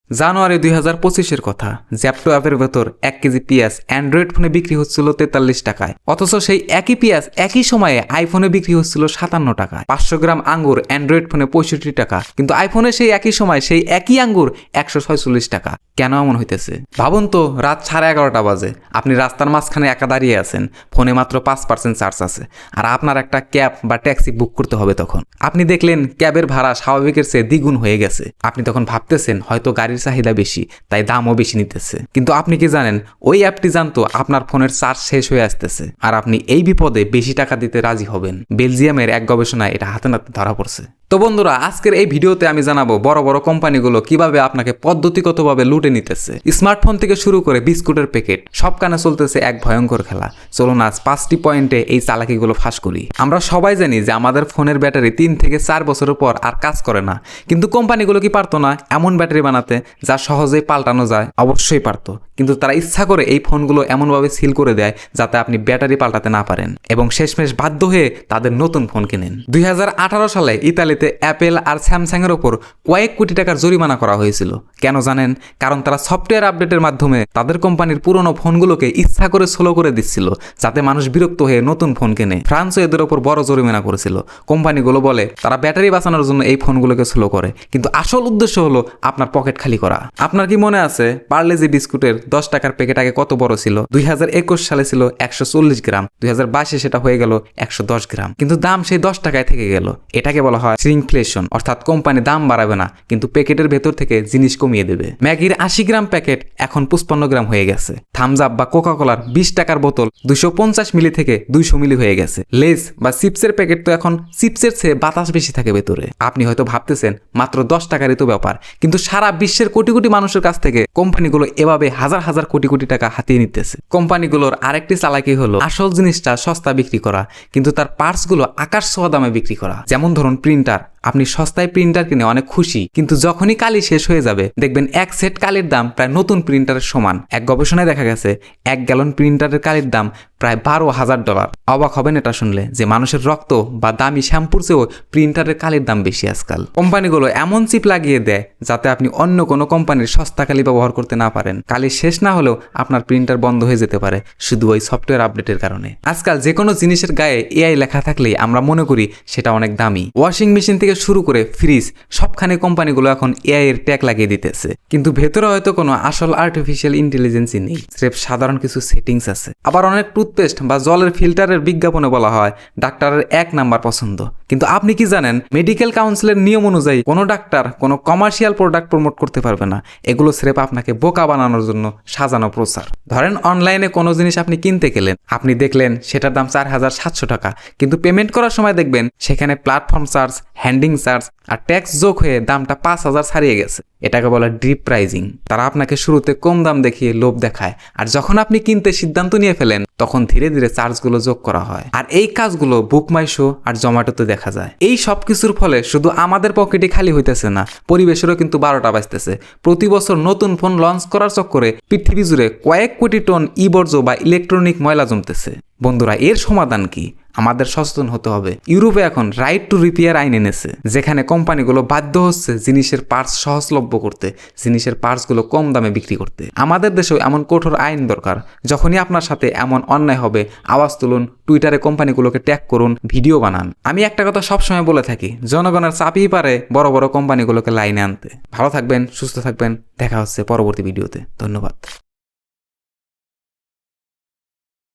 জানুয়ারি 2025-এর কথা। জ্যাপটো অ্যাপের ভেতর 1 কেজি পেঁয়াজ অ্যান্ড্রয়েড ফোনে বিক্রি হচ্ছিল 43 টাকায়, অথচ সেই একই পেঁয়াজ একই সময়ে আইফোনে বিক্রি হচ্ছিল 57 টাকায়। 500 গ্রাম আঙ্গুর অ্যান্ড্রয়েড ফোনে 65 টাকা, কিন্তু আইফোনে সেই একই সময় সেই একই আঙ্গুর 146 টাকা। কেন এমন হইতেছে? ভাবুন তো, রাত 11:30 বাজে, আপনি রাস্তার মাঝখানে একা দাঁড়িয়ে আছেন, ফোনে মাত্র 5% চার্জ আছে, আর আপনার একটা ক্যাব বা ট্যাক্সি বুক করতে হবে। তখন আপনি দেখলেন ক্যাবের ভাড়া স্বাভাবিকের চেয়ে দ্বিগুণ হয়ে গেছে। আপনি তখন ভাবতেছেন হয়তো গাড়ির চাহিদা বেশি, তাই দামও বেশি নিতেছে। কিন্তু আপনি কি জানেন, ওই অ্যাপটি জানতো আপনার ফোনের চার্জ শেষ হয়ে আসতেছে, আর আপনি এই বিপদে বেশি টাকা দিতে রাজি হবেন। বেলজিয়ামের এক গবেষণায় এটা হাতে নাতে ধরা পড়ছে। তো বন্ধুরা, আজকের এই ভিডিওতে আমি জানাবো বড় বড় কোম্পানিগুলো কিভাবে আপনাকে পদ্ধতিগতভাবে লুটে নিতেছে। স্মার্টফোন থেকে শুরু করে বিস্কুটের প্যাকেট, সব কানে চলতেছে এক ভয়ঙ্কর খেলা। চলুন আজ 5টি পয়েন্টে এই চালাকিগুলো ফাঁস করি। আমরা সবাই জানি যে আমাদের ফোনের ব্যাটারি 3 থেকে 4 বছরের পর আর কাজ করে না, কিন্তু কোম্পানিগুলো কি পারতো না এমন ব্যাটারি বানাতে যা সহজেই পাল্টানো যায়? অবশ্যই পারতো, কিন্তু তারা ইচ্ছা করে এই ফোনগুলো এমনভাবে সিল করে দেয় যাতে আপনি ব্যাটারি পাল্টাতে না পারেন, এবং শেষমেশ বাধ্য হয়ে তাদের নতুন ফোন কিনেন। 2018 সালে ইতালিতে অ্যাপেল আর স্যামসাংয়ের ওপর কয়েক কোটি টাকার জরিমানা করা হয়েছিল। কেন জানেন? কারণ তারা সফটওয়্যার আপডেটের মাধ্যমে তাদের কোম্পানির পুরনো ফোনগুলোকে ইচ্ছা করে স্লো করে দিচ্ছিল, যাতে মানুষ বিরক্ত হয়ে নতুন ফোন কেনে। ফ্রান্সও এদের ওপর বড় জরিমানা করেছিল। কোম্পানিগুলো বলে তারা ব্যাটারি বাঁচানোর জন্য এই ফোনগুলোকে স্লো করে, কিন্তু আসল উদ্দেশ্য হলো আপনার পকেট খালি করা। আপনার কি মনে আছে পার্লেজি বিস্কুটের 10 টাকার প্যাকেট আগে কত বড় ছিল? 2021 সালে ছিল 140 গ্রাম, 2022-এ সেটা হয়ে গেল 110 গ্রাম, কিন্তু দাম সেই 10 টাকায় থেকে গেল। এটাকে বলা হয় শ্রিংফ্লেশন, অর্থাৎ কোম্পানি দাম বাড়াবে না, কিন্তু প্যাকেটের ভেতর থেকে জিনিস কমিয়ে দেবে। ম্যাগির 80 গ্রাম প্যাকেট এখন 55 গ্রাম হয়ে গেছে। থামস আপ বা কোকা কোলার 20 টাকার বোতল 250 মিলি থেকে 200 মিলি হয়ে গেছে। লেজ বা চিপসের প্যাকেট তো এখন চিপসের চেয়ে বাতাস বেশি থাকে ভেতরে। আপনি হয়তো ভাবতেছেন মাত্র 10 টাকারই তো ব্যাপার, কিন্তু সারা বিশ্বের কোটি কোটি মানুষের কাছ থেকে কোম্পানিগুলো এভাবে হাজার হাজার কোটি কোটি টাকা হাতিয়ে নিতেছে। কোম্পানিগুলোর আরেকটি চালাকি হলো আসল জিনিসটা সস্তা বিক্রি করা, কিন্তু তার পার্টসগুলো আকাশ ছোঁয়া দামে বিক্রি করা। যেমন ধরুন প্রিন্টার। আপনি সস্তায় প্রিন্টার কিনে অনেক খুশি, কিন্তু যখনই কালি শেষ হয়ে যাবে দেখবেন এক সেট কালির দাম প্রায় নতুন প্রিন্টারের সমান। এক গবেষণায় দেখা গেছে 1 গ্যালন প্রিন্টারের কালির দাম প্রায় $12,000। অবাক হবেন এটা শুনলে যে মানুষের রক্ত বা দামি শ্যাম্পুর চেয়েও প্রিন্টারের কালির দাম বেশি আজকাল। কোম্পানিগুলো এমন চিপ লাগিয়ে দেয় যাতে আপনি অন্য কোনো কোম্পানির সস্তা কালি ব্যবহার করতে না পারেন। কালি শেষ না হলেও আপনার প্রিন্টার বন্ধ হয়ে যেতে পারে শুধু ওই সফটওয়্যার আপডেটের কারণে। আজকাল যে কোনো জিনিসের গায়ে এআই লেখা থাকলেই আমরা মনে করি সেটা অনেক দামি। ওয়াশিং মেশিন থেকে শুরু করে ফ্রিজ, সবখানে কোম্পানিগুলো এখন এআই এর ট্যাগ লাগিয়ে দিতেছে, কিন্তু ভেতরে হয়তো কোনো আসল আর্টিফিশিয়াল ইন্টেলিজেন্সই নেই, স্রেফ সাধারণ কিছু সেটিংস আছে। আবার অনেক টুথপেস্ট বা জলের ফিল্টারের বিজ্ঞাপনে বলা হয় ডাক্তারের 1 নাম্বার পছন্দ, কিন্তু আপনি কি জানেন মেডিকেল কাউন্সিলের নিয়ম অনুযায়ী কোনো ডাক্তার কোনো কমার্শিয়াল প্রোডাক্ট প্রমোট করতে পারবে না। এগুলো স্রেফ আপনাকে বোকা বানানোর জন্য সাজানো প্রচার। ধরেন অনলাইনে কোনো জিনিস আপনি কিনতে গেলেন, আপনি দেখলেন সেটার দাম 4,700 টাকা, কিন্তু পেমেন্ট করার সময় দেখবেন সেখানে প্ল্যাটফর্ম চার্জ, হ্যান্ডিং চার্জ আর ট্যাক্স যোগ হয়ে দামটা 5,000 ছাড়িয়ে গেছে। এটাকে বলে ডিপ প্রাইজিং। তারা আপনাকে শুরুতে কম দাম দেখিয়ে লোভ দেখায়, আর যখন আপনি কিনতে সিদ্ধান্ত নিয়ে ফেলেন তখন ধীরে ধীরে চার্জগুলো যোগ করা হয়। আর এই কাজগুলো বুকমাইশো আর জোম্যাটোতে দেখা যায়। এই সব কিছুর ফলে শুধু আমাদের পকেটে খালি হইতেছে না, পরিবেশেরও কিন্তু 12টা বাজতেছে। প্রতি বছর নতুন ফোন লঞ্চ করার চক্করে পৃথিবী জুড়ে কয়েক কোটি টন বর্জ্য বা ইলেকট্রনিক ময়লা জমতেছে। বন্ধুরা, এর সমাধান কি? আমাদের সচেতন হতে হবে। ইউরোপে এখন রাইট টু রিপেয়ার আইন এনেছে, যেখানে কোম্পানিগুলো বাধ্য হচ্ছে জিনিসের পার্টস সহজলভ্য করতে, জিনিসের পার্টসগুলো কম দামে বিক্রি করতে। আমাদের দেশেও এমন কঠোর আইন দরকার। যখনই আপনার সাথে এমন অন্যায় হবে আওয়াজ তুলুন, টুইটারে কোম্পানিগুলোকে ট্যাগ করুন, ভিডিও বানান। আমি একটা কথা সবসময় বলে থাকি, জনগণের চাপই পারে বড় বড় কোম্পানিগুলোকে লাইনে আনতে। ভালো থাকবেন, সুস্থ থাকবেন, দেখা হচ্ছে পরবর্তী ভিডিওতে। ধন্যবাদ।